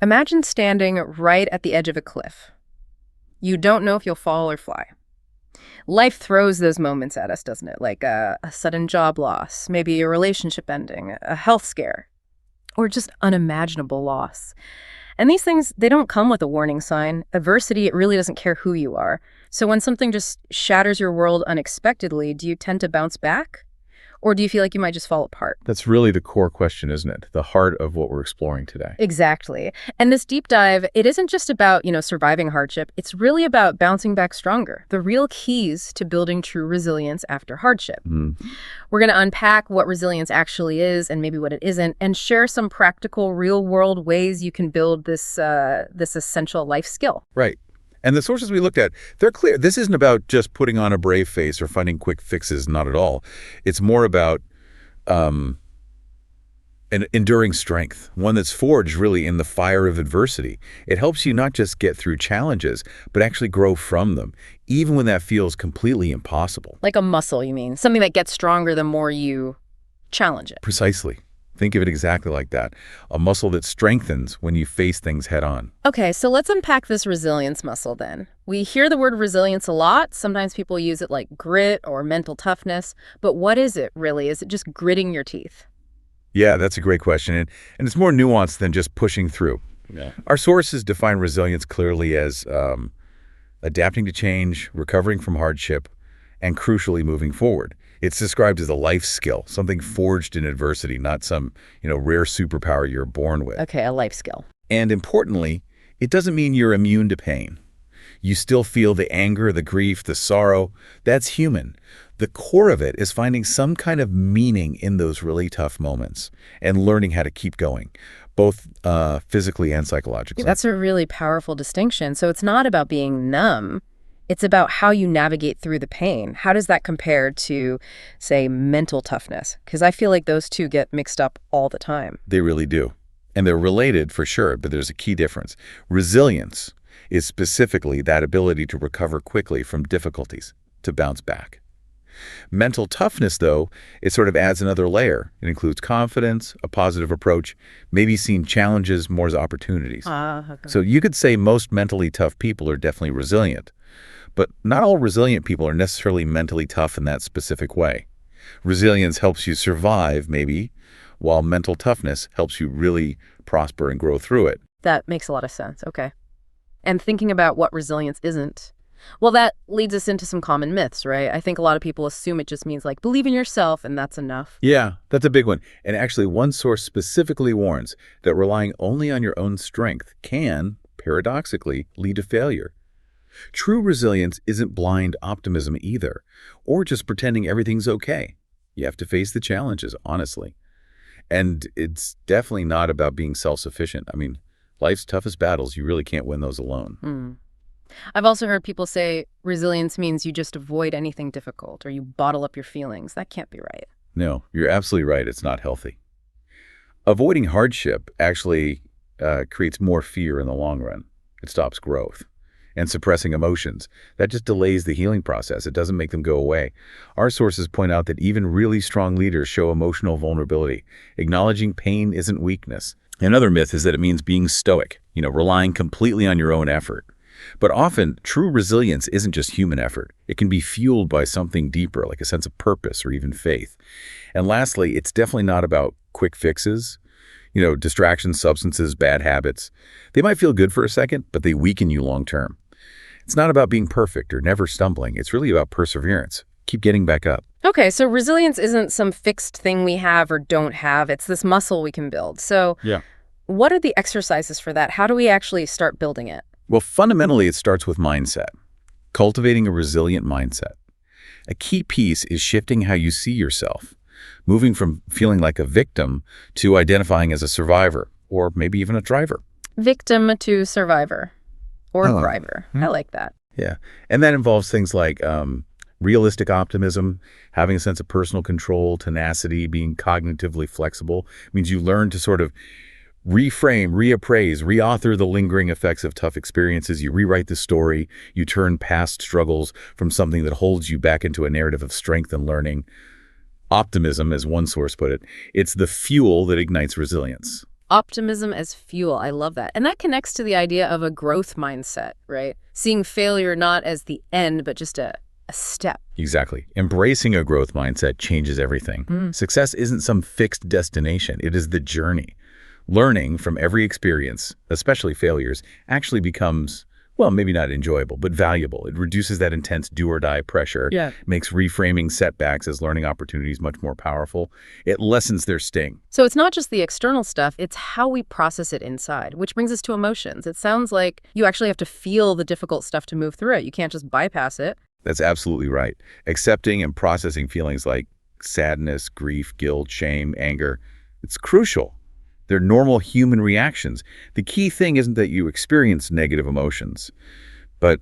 Imagine standing right at the edge of a cliff. You don't know if you'll fall or fly. Life throws those moments at us, doesn't it? Like a sudden job loss, maybe a relationship ending, a health scare, or just unimaginable loss. And these things, they don't come with a warning sign. Adversity, it really doesn't care who you are. So when something just shatters your world unexpectedly, do you tend to bounce back? Or do you feel like you might just fall apart? That's really the core question, isn't it? The heart of what we're exploring today. Exactly. And this deep dive, it isn't just about, surviving hardship. It's really about bouncing back stronger. The real keys to building true resilience after hardship. We're going to unpack what resilience actually is and maybe what it isn't, and share some practical, real-world ways you can build this essential life skill. Right. And the sources we looked at, they're clear. This isn't about just putting on a brave face or finding quick fixes, not at all. It's more about an enduring strength, one that's forged really in the fire of adversity. It helps you not just get through challenges, but actually grow from them, even when that feels completely impossible. Like a muscle, you mean? Something that gets stronger the more you challenge it. Precisely. Think of it exactly like that. A muscle that strengthens when you face things head on. Okay, so let's unpack this resilience muscle then. We hear the word resilience a lot. Sometimes people use it like grit or mental toughness. But what is it really? Is it just gritting your teeth? Yeah, that's a great question. And it's more nuanced than just pushing through. Yeah. Our sources define resilience clearly as adapting to change, recovering from hardship, and crucially moving forward. It's described as a life skill, something forged in adversity, not some, rare superpower you're born with. Okay, a life skill. And importantly, it doesn't mean you're immune to pain. You still feel the anger, the grief, the sorrow. That's human. The core of it is finding some kind of meaning in those really tough moments and learning how to keep going, both physically and psychologically. That's a really powerful distinction. So it's not about being numb. It's about how you navigate through the pain. How does that compare to, say, mental toughness? Because I feel like those two get mixed up all the time. They really do. And they're related for sure, but there's a key difference. Resilience is specifically that ability to recover quickly from difficulties, to bounce back. Mental toughness, though, it sort of adds another layer. It includes confidence, a positive approach, maybe seeing challenges more as opportunities. Okay. So you could say most mentally tough people are definitely resilient. But not all resilient people are necessarily mentally tough in that specific way. Resilience helps you survive, maybe, while mental toughness helps you really prosper and grow through it. That makes a lot of sense. Okay. And thinking about what resilience isn't, well, that leads us into some common myths, right? I think a lot of people assume it just means like believe in yourself and that's enough. Yeah, that's a big one. And actually, one source specifically warns that relying only on your own strength can, paradoxically, lead to failure. True resilience isn't blind optimism either, or just pretending everything's okay. You have to face the challenges, honestly. And it's definitely not about being self-sufficient. I mean, life's toughest battles, you really can't win those alone. I've also heard people say resilience means you just avoid anything difficult or you bottle up your feelings. That can't be right. No, you're absolutely right. It's not healthy. Avoiding hardship actually creates more fear in the long run. It stops growth. And suppressing emotions, that just delays the healing process. It doesn't make them go away. Our sources point out that even really strong leaders show emotional vulnerability. Acknowledging pain isn't weakness. Another myth is that it means being stoic, relying completely on your own effort. But often, true resilience isn't just human effort. It can be fueled by something deeper, like a sense of purpose or even faith. And lastly, it's definitely not about quick fixes. Distractions, substances, bad habits. They might feel good for a second, but they weaken you long term. It's not about being perfect or never stumbling. It's really about perseverance. Keep getting back up. Okay, so resilience isn't some fixed thing we have or don't have. It's this muscle we can build. So what are the exercises for that? How do we actually start building it? Well, fundamentally, it starts with mindset. Cultivating a resilient mindset. A key piece is shifting how you see yourself, moving from feeling like a victim to identifying as a survivor, or maybe even a thriver. Victim to survivor. Or thriver. I like that. Yeah. And that involves things like realistic optimism, having a sense of personal control, tenacity, being cognitively flexible. It means you learn to sort of reframe, reappraise, reauthor the lingering effects of tough experiences. You rewrite the story. You turn past struggles from something that holds you back into a narrative of strength and learning. Optimism, as one source put it, it's the fuel that ignites resilience. Optimism as fuel. I love that. And that connects to the idea of a growth mindset, right? Seeing failure not as the end, but just a step. Exactly. Embracing a growth mindset changes everything. Success isn't some fixed destination. It is the journey. Learning from every experience, especially failures, actually becomes, well, maybe not enjoyable, but valuable. It reduces that intense do-or-die pressure, makes reframing setbacks as learning opportunities much more powerful. It lessens their sting. So it's not just the external stuff, it's how we process it inside, which brings us to emotions. It sounds like you actually have to feel the difficult stuff to move through it. You can't just bypass it. That's absolutely right. Accepting and processing feelings like sadness, grief, guilt, shame, anger, it's crucial. They're normal human reactions. The key thing isn't that you experience negative emotions, but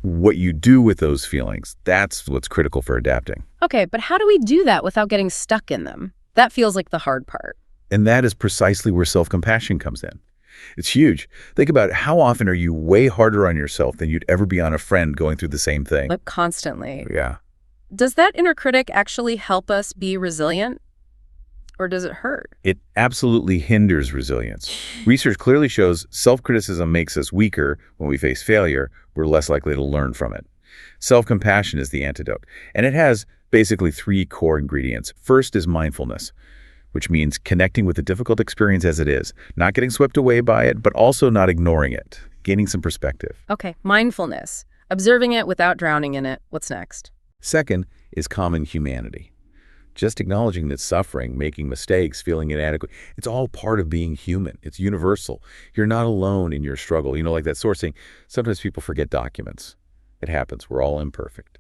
what you do with those feelings, that's what's critical for adapting. Okay, but how do we do that without getting stuck in them? That feels like the hard part. And that is precisely where self-compassion comes in. It's huge. Think about how often are you way harder on yourself than you'd ever be on a friend going through the same thing. Like constantly. Yeah. Does that inner critic actually help us be resilient? Or does it hurt? It absolutely hinders resilience. Research clearly shows self-criticism makes us weaker. When we face failure, we're less likely to learn from it. Self-compassion is the antidote, and it has basically 3 core ingredients. First is mindfulness, which means connecting with the difficult experience as it is, not getting swept away by it, but also not ignoring it, gaining some perspective. Okay, mindfulness. Observing it without drowning in it. What's next? Second is common humanity. Just acknowledging that suffering, making mistakes, feeling inadequate, it's all part of being human. It's universal. You're not alone in your struggle. You know, like that source saying, sometimes people forget documents. It happens. We're all imperfect.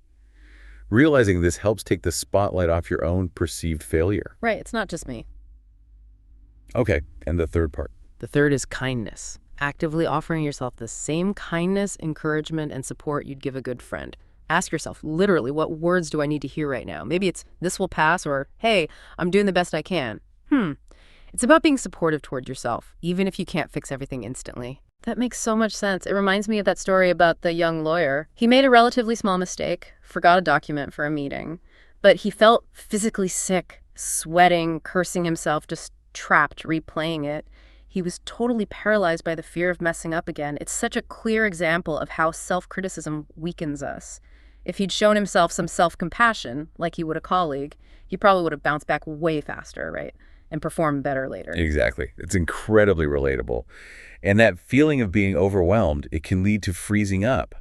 Realizing this helps take the spotlight off your own perceived failure. Right, it's not just me. Okay, and the third part. The third is kindness. Actively offering yourself the same kindness, encouragement, and support you'd give a good friend. Ask yourself, literally, what words do I need to hear right now? Maybe it's, this will pass, or, hey, I'm doing the best I can. It's about being supportive toward yourself, even if you can't fix everything instantly. That makes so much sense. It reminds me of that story about the young lawyer. He made a relatively small mistake, forgot a document for a meeting, but he felt physically sick, sweating, cursing himself, just trapped, replaying it. He was totally paralyzed by the fear of messing up again. It's such a clear example of how self-criticism weakens us. If he'd shown himself some self-compassion, like he would a colleague, he probably would have bounced back way faster, right? And performed better later. Exactly. It's incredibly relatable. And that feeling of being overwhelmed, it can lead to freezing up,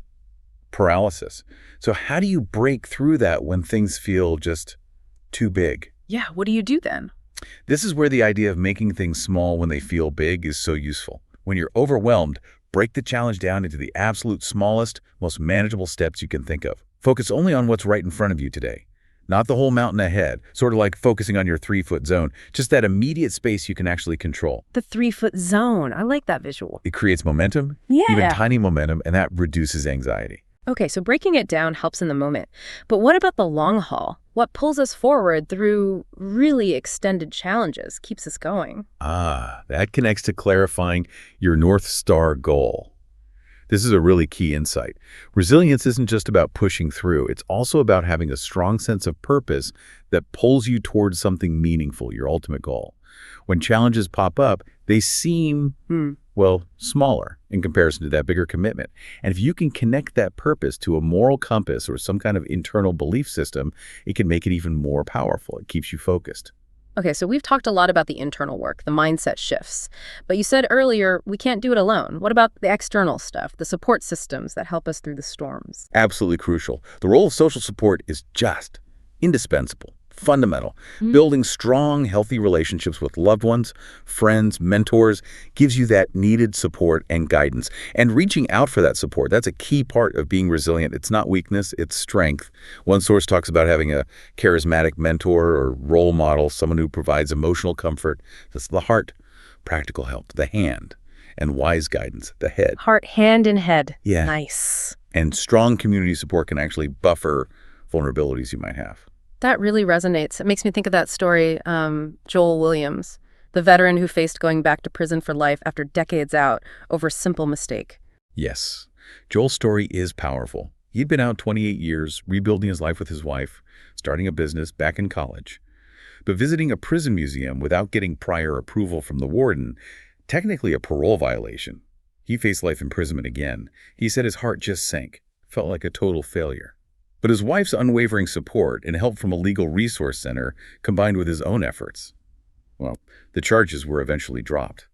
paralysis. So how do you break through that when things feel just too big? Yeah, what do you do then? This is where the idea of making things small when they feel big is so useful. When you're overwhelmed, break the challenge down into the absolute smallest, most manageable steps you can think of. Focus only on what's right in front of you today, not the whole mountain ahead, sort of like focusing on your 3-foot zone, just that immediate space you can actually control. The 3-foot zone. I like that visual. It creates momentum, Yeah. even tiny momentum, and that reduces anxiety. Okay, so breaking it down helps in the moment. But what about the long haul? What pulls us forward through really extended challenges, keeps us going? That connects to clarifying your North Star goal. This is a really key insight. Resilience isn't just about pushing through. It's also about having a strong sense of purpose that pulls you towards something meaningful, your ultimate goal. When challenges pop up, they seem, well, smaller in comparison to that bigger commitment. And if you can connect that purpose to a moral compass or some kind of internal belief system, it can make it even more powerful. It keeps you focused. Okay, so we've talked a lot about the internal work, the mindset shifts. But you said earlier, we can't do it alone. What about the external stuff, the support systems that help us through the storms? Absolutely crucial. The role of social support is just indispensable, fundamental. Building strong, healthy relationships with loved ones, friends, mentors gives you that needed support and guidance. And reaching out for that support, that's a key part of being resilient. It's not weakness, it's strength. One source talks about having a charismatic mentor or role model, someone who provides emotional comfort. That's the heart, practical help, the hand, and wise guidance, the head. Heart, hand, and head. Yeah. Nice. And strong community support can actually buffer vulnerabilities you might have. That really resonates. It makes me think of that story, Joel Williams, the veteran who faced going back to prison for life after decades out over a simple mistake. Yes, Joel's story is powerful. He'd been out 28 years, rebuilding his life with his wife, starting a business back in college. But visiting a prison museum without getting prior approval from the warden, technically a parole violation. He faced life imprisonment again. He said his heart just sank, felt like a total failure. But his wife's unwavering support and help from a legal resource center combined with his own efforts, well, the charges were eventually dropped.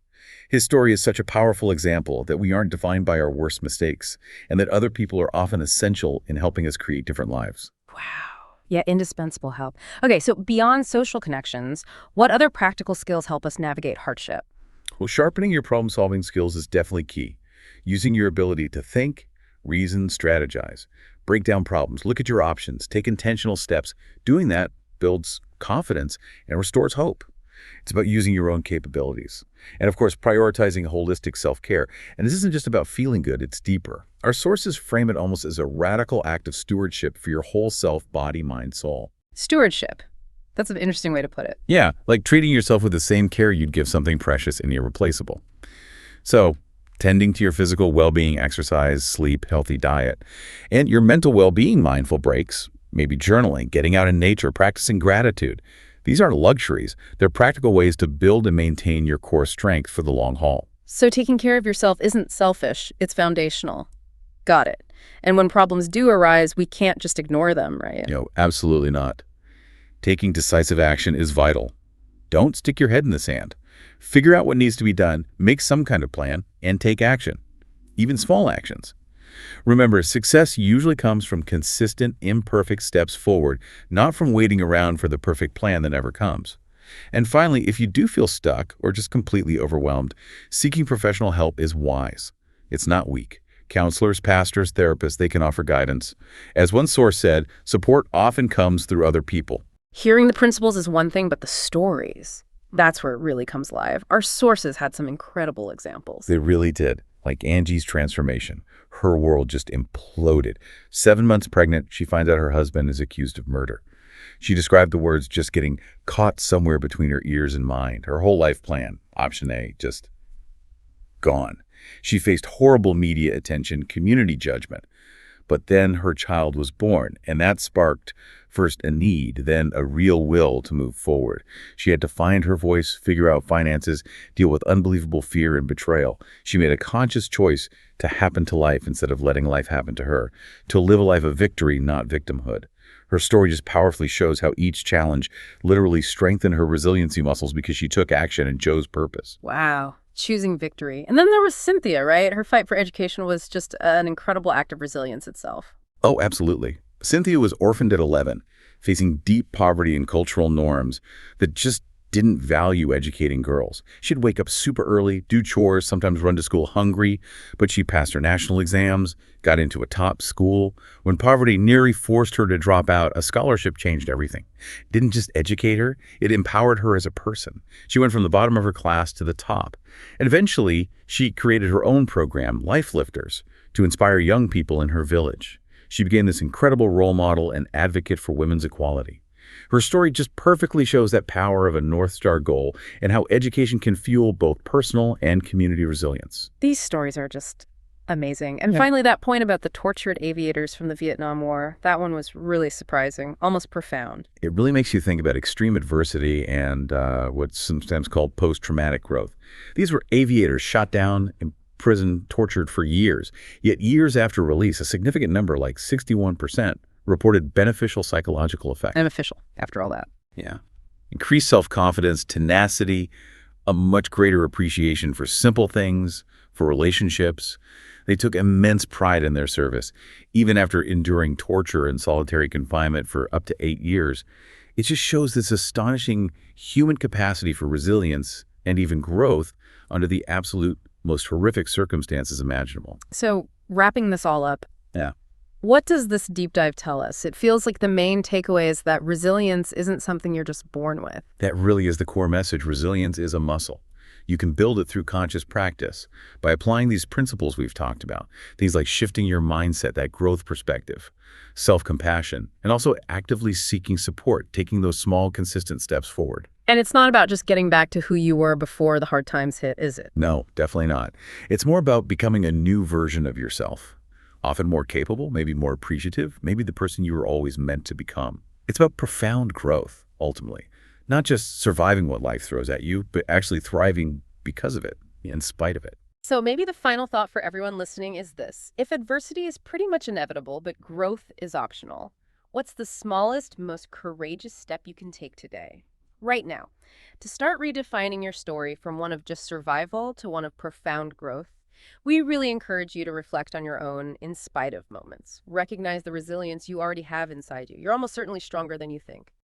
His story is such a powerful example that we aren't defined by our worst mistakes, and that other people are often essential in helping us create different lives. Wow. Yeah, indispensable help. Okay, so beyond social connections, what other practical skills help us navigate hardship? Well, sharpening your problem-solving skills is definitely key. Using your ability to think, reason, strategize, break down problems, look at your options, take intentional steps. Doing that builds confidence and restores hope. It's about using your own capabilities. And of course, prioritizing holistic self-care. And this isn't just about feeling good, it's deeper. Our sources frame it almost as a radical act of stewardship for your whole self, body, mind, soul. Stewardship. That's an interesting way to put it. Yeah, like treating yourself with the same care you'd give something precious and irreplaceable. So, tending to your physical well-being, exercise, sleep, healthy diet, and your mental well-being, mindful breaks, maybe journaling, getting out in nature, practicing gratitude. These aren't luxuries. They're practical ways to build and maintain your core strength for the long haul. So taking care of yourself isn't selfish, it's foundational. Got it. And when problems do arise, we can't just ignore them, right? Absolutely not. Taking decisive action is vital. Don't stick your head in the sand. Figure out what needs to be done, make some kind of plan, and take action. Even small actions. Remember, success usually comes from consistent, imperfect steps forward, not from waiting around for the perfect plan that never comes. And finally, if you do feel stuck or just completely overwhelmed, seeking professional help is wise. It's not weak. Counselors, pastors, therapists, they can offer guidance. As one source said, support often comes through other people. Hearing the principles is one thing, but the stories, that's where it really comes alive. Our sources had some incredible examples. They really did. Like Angie's transformation. Her world just imploded. 7 months pregnant, she finds out her husband is accused of murder. She described the words just getting caught somewhere between her ears and mind. Her whole life plan, option A, just gone. She faced horrible media attention, community judgment. But then her child was born, and that sparked first a need, then a real will to move forward. She had to find her voice, figure out finances, deal with unbelievable fear and betrayal. She made a conscious choice to happen to life instead of letting life happen to her, to live a life of victory, not victimhood. Her story just powerfully shows how each challenge literally strengthened her resiliency muscles because she took action and chose purpose. Wow. Choosing victory. And then there was Cynthia, right? Her fight for education was just an incredible act of resilience itself. Oh, absolutely. Cynthia was orphaned at 11, facing deep poverty and cultural norms that just didn't value educating girls. She'd wake up super early, do chores, sometimes run to school hungry, but she passed her national exams, got into a top school. When poverty nearly forced her to drop out, a scholarship changed everything. It didn't just educate her, it empowered her as a person. She went from the bottom of her class to the top. And eventually, she created her own program, Life Lifters, to inspire young people in her village. She became this incredible role model and advocate for women's equality. Her story just perfectly shows that power of a North Star goal and how education can fuel both personal and community resilience. These stories are just amazing. And finally, that point about the tortured aviators from the Vietnam War, that one was really surprising, almost profound. It really makes you think about extreme adversity and what's sometimes called post-traumatic growth. These were aviators shot down, imprisoned, tortured for years. Yet years after release, a significant number, like 61%, reported beneficial psychological effects. Beneficial, after all that. Yeah. Increased self-confidence, tenacity, a much greater appreciation for simple things, for relationships. They took immense pride in their service. Even after enduring torture and solitary confinement for up to 8 years, it just shows this astonishing human capacity for resilience and even growth under the absolute most horrific circumstances imaginable. So, wrapping this all up, Yeah. what does this deep dive tell us? It feels like the main takeaway is that resilience isn't something you're just born with. That really is the core message. Resilience is a muscle. You can build it through conscious practice by applying these principles we've talked about. Things like shifting your mindset, that growth perspective, self-compassion, and also actively seeking support, taking those small, consistent steps forward. And it's not about just getting back to who you were before the hard times hit, is it? No, definitely not. It's more about becoming a new version of yourself. Often more capable, maybe more appreciative, maybe the person you were always meant to become. It's about profound growth, ultimately. Not just surviving what life throws at you, but actually thriving because of it, in spite of it. So maybe the final thought for everyone listening is this. If adversity is pretty much inevitable, but growth is optional, what's the smallest, most courageous step you can take today, right now, to start redefining your story from one of just survival to one of profound growth? We really encourage you to reflect on your own in spite of moments. Recognize the resilience you already have inside you. You're almost certainly stronger than you think.